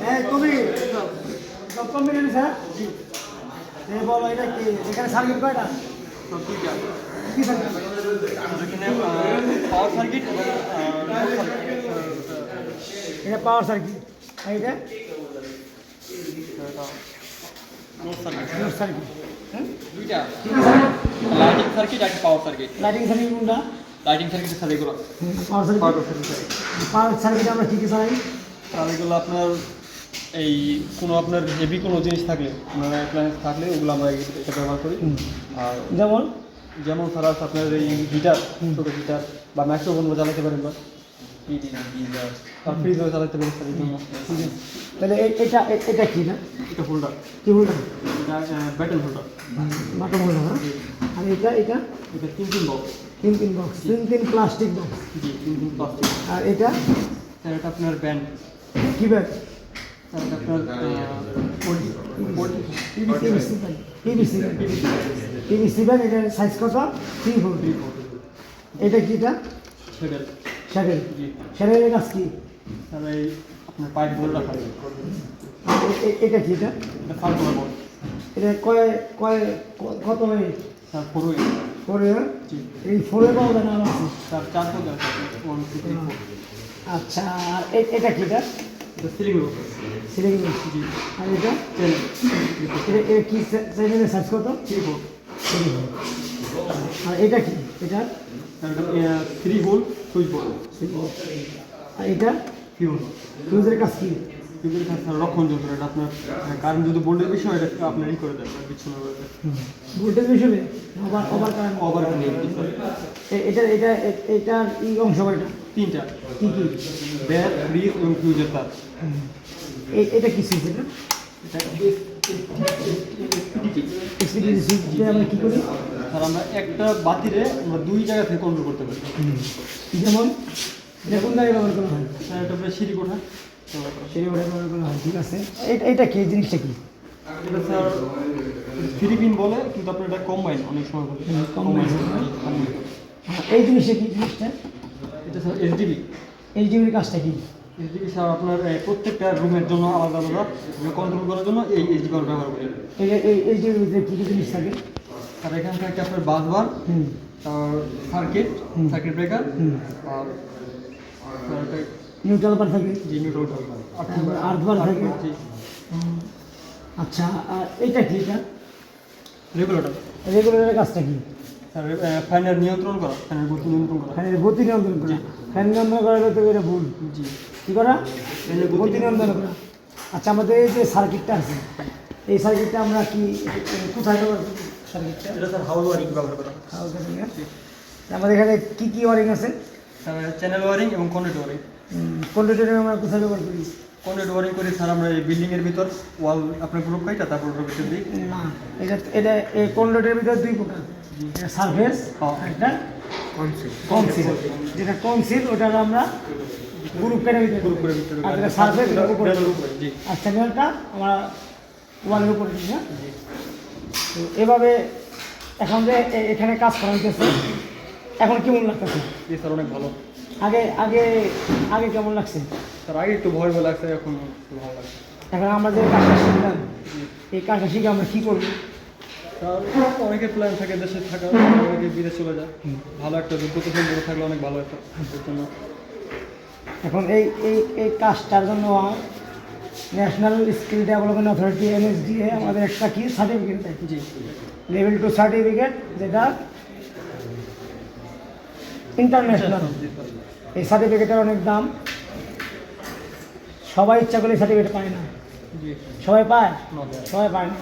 হ্যাঁ তুমি computer sir এই বলো এটা কি এখানে সার্কিট কয়টা কি সার্কিট পাওয়ার সার্কিট এটা পাওয়ার সার্কিট আর এটা সার্কিট হ্যাঁ দুইটা লাইটিং সার্কিট আর পাওয়ার সার্কিট। লাইটিং সার্কিট কোনটা লাইটিং সার্কিটের সাথে এগুলো পাওয়ার সার্কিট আমরা কী কী চালাই আর এগুলো আপনার এই কোনো আপনার হেভি কোনো জিনিস থাকলে আপনার অ্যাপ্লায়েন্স থাকলে ওগুলো আমরা এটা ব্যবহার করি। আর যেমন যেমন সারা আপনার এই হিটার ছোটো হিটার বা মাইক্রোওভেনও চালাতে পারেন বা ফ্রিজও চালাতে পারেন স্যার। এই জন্য তাহলে এটা এটা কি না এটা হোল্ডার, কি হোল্ডার এটা ব্যাটেল হোল্ডার, বাটা হোল্ডার না আর এটা এটা এটা তিন বক্স, তিন বক্স তিন প্লাস্টিক বক্স জি তিন প্লাস্টিক। আর এটা এটা আপনার ব্যান্ড কি ব্যাগ এটা আপনার পিভিসি ব্যাগ এটার সাইজ কত 3 ফুট। এটা কি এটা সেটেল, শ্যাডেল জি শ্যাডেলের কাজ কি আর এই আপনার পাইপ ধরে রাখা যায়। এটা কি এটা এটা সার্কুলার বল, এটা কত হয় স্যার 4 ফোরে জি এই ফোরে পাওয়া যায় না আছে স্যার 4 পদ আছে 1 2 3 4। আচ্ছা আর এটা কি এটা এটা সিলিং রোড, সিলিং জি আর এটা চ্যানেল এটা কি চ্যানেলের সাইজ কত 3 4। আর এটা কি এটা আর এটা 3 হোল সুইচ বোর্ড, আর এটা ফিউজ ফিউজের কাজ কি ফিউজের কাছে রক্ষণ যন্ত্র। এটা আপনার কারেন্ট যদি বোল্টের বিষয় এটা আপনার ই করে দেয়, বিচ্ছিন্ন করে দেয়। ভোল্টেজ হিসেবে ওভার কারেন্ট ওভার এটা এটা এটার এই অংশ এটা তিনটা কি কি ব্যাট ফ্রিজ এবং ফিউজের তার। এটা কি সুইচ এটা এটা এক্সপিডিটি সুইচ দিয়ে আমরা কি করি স্যার আমরা একটা বাতিরে আমরা 2 জায়গা থেকে কন্ট্রোল করতে পারি। যেমন এটা কোন জায়গায় ব্যবহার করা হয় স্যার এটা আপনার সিঁড়ি কোঠা, সেই ব্যবহার করা হয় ঠিক আছে এটা কি এই জিনিসটা কি এটা স্যার 3 পিন বলে, কিন্তু আপনার এটা কম্বাইন অনেক সময় বলে combine combine। এই জিনিসটা কি জিনিসটা এটা স্যার এসডিবি। এই জিনিসের কাজটা কি এসডিবি স্যার আপনার প্রত্যেকটা রুমের জন্য আলাদা আলাদা কন্ট্রোল করার জন্য এই এসডিবি ব্যবহার করি। এই যে কি কি জিনিস থাকে আর এখান থেকে আপনার বাসবার, তার সার্কিট ব্রেকার, আর নিউট্রাল বার থাকে জি নিউট্রাল আর্থ বার থাকে জি আচ্ছা আর এটা কি এটা রেগুলেটর। রেগুলেটরের কাজটা কি স্যার ফ্যানের নিয়ন্ত্রণ করা, ফ্যানের গতি নিয়ন্ত্রণ করা। ফ্যানের গতি নিয়ন্ত্রণ করা ফ্যান নিয়ন্ত্রণ করা তো এটা ভুল জি কী করা ফ্যানের গতি নিয়ন্ত্রণ করা। আচ্ছা আমাদের এই যে সার্কিটটা আছে এই সার্কিটটা আমরা কি কোথায় ব্যবহার করি সার্কিটটা এটা স্যার হাউস ওয়ারিং ব্যবহার করা। আমাদের এখানে কী কী ওয়ারিং আছে স্যার চ্যানেল ওয়ারিং এবং কন্ডাক্ট ওয়ারিং। কন্ডাক্টর আমরা কোথায় ব্যবহার করি কন্ডাক্ট ওয়ারিং করে স্যার আমরা এই বিল্ডিংয়ের ভিতর ওয়াল আপনার গ্রুপ কাইটা তারপর ওটার ভিতর দিই। না এটা এটা এই কন্ডাক্টরের ভিতরে দুই প্রকার একটা সারফেস একটা কনসিল যেটা কনসিল ওটা আমরা গ্রুপ করে ভিতরে আর এটা সারফেস এর উপরে জি আর চ্যানেলটা আমরা ওয়ালের উপরে দিই না তো এভাবে এখন যে এখানে কাজ করা হইতেছে এখন কেমন লাগতেছে জি স্যার অনেক ভালো। আগে আগে আগে কেমন লাগছে স্যার আগে একটু ভয় লাগছে, এখন একটু ভালো লাগছে। এখন আমরা যে কাজটা শিখলাম এই কাজটা শিখে আমরা কী করবো স্যার অনেকের প্ল্যান থাকে দেশে থাকা, অনেকে বিদেশ চলে যায়। ভালো একটা যোগ্যতা সম্পর্ক থাকলে অনেক ভালো একটা এর জন্য। এখন এই এই এই কাজটার জন্য national skill development authority NSDA আমাদের একটা কি সার্টিফিকেট দেয় জি লেভেল 2 সার্টিফিকেট যেটা ইন্টারন্যাশনাল। এই সার্টিফিকেটের অনেক দাম, সবাই ইচ্ছা করলে সার্টিফিকেট পায় না। জি সবাই পায় না। সবাই পায় না।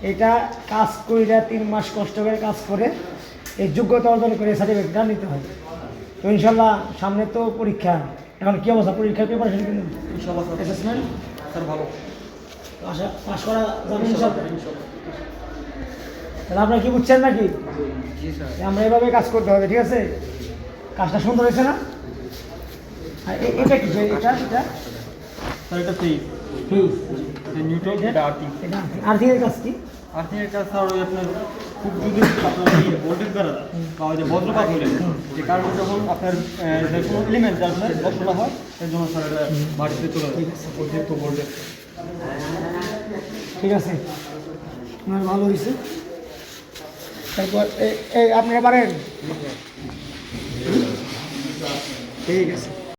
এটা কাজ করে 3 মাস কষ্ট করে কাজ করে এই যোগ্যতা অর্জন করে সার্টিফিকেটটা নিতে হয়। তো ইনশাল্লাহ সামনে তো পরীক্ষা, এখন কী অবস্থা পরীক্ষার প্রিপারেশন কিন্তু ইনশাআল্লাহ স্যার। অ্যাসেসমেন্ট স্যার ভালো পাস করা যাবে ইনশাল্লাহ। তাহলে আপনারা কি বুঝছেন নাকি জি স্যার আমরা এভাবে কাজ করতে হবে ঠিক আছে। কাজটা সুন্দর হয়েছে না আর এটা কি এটা এটা স্যার এটা ফ্রি ফিউজ এটা নিউট্রাল, এটা আর্থিং। এটা আর্থিংয়ের কাজ কি আর্থিংয়ের কাজ স্যার ওই আপনার খুব যদি আপনার এই ভোল্টেজ দ্বারা বা ওই যে বজ্রপাত হলে যে কারণে যখন আপনার যে কোনো এলিমেন্ট যার সাথে নষ্টটা হয় এর জন্য স্যার এটা বাড়িতে চলে যায় অতিরিক্ত ভোল্টেজ। ঠিক আছে, আপনার ভালো হয়েছে। তারপর এই আপনারা পারেন, ঠিক আছে।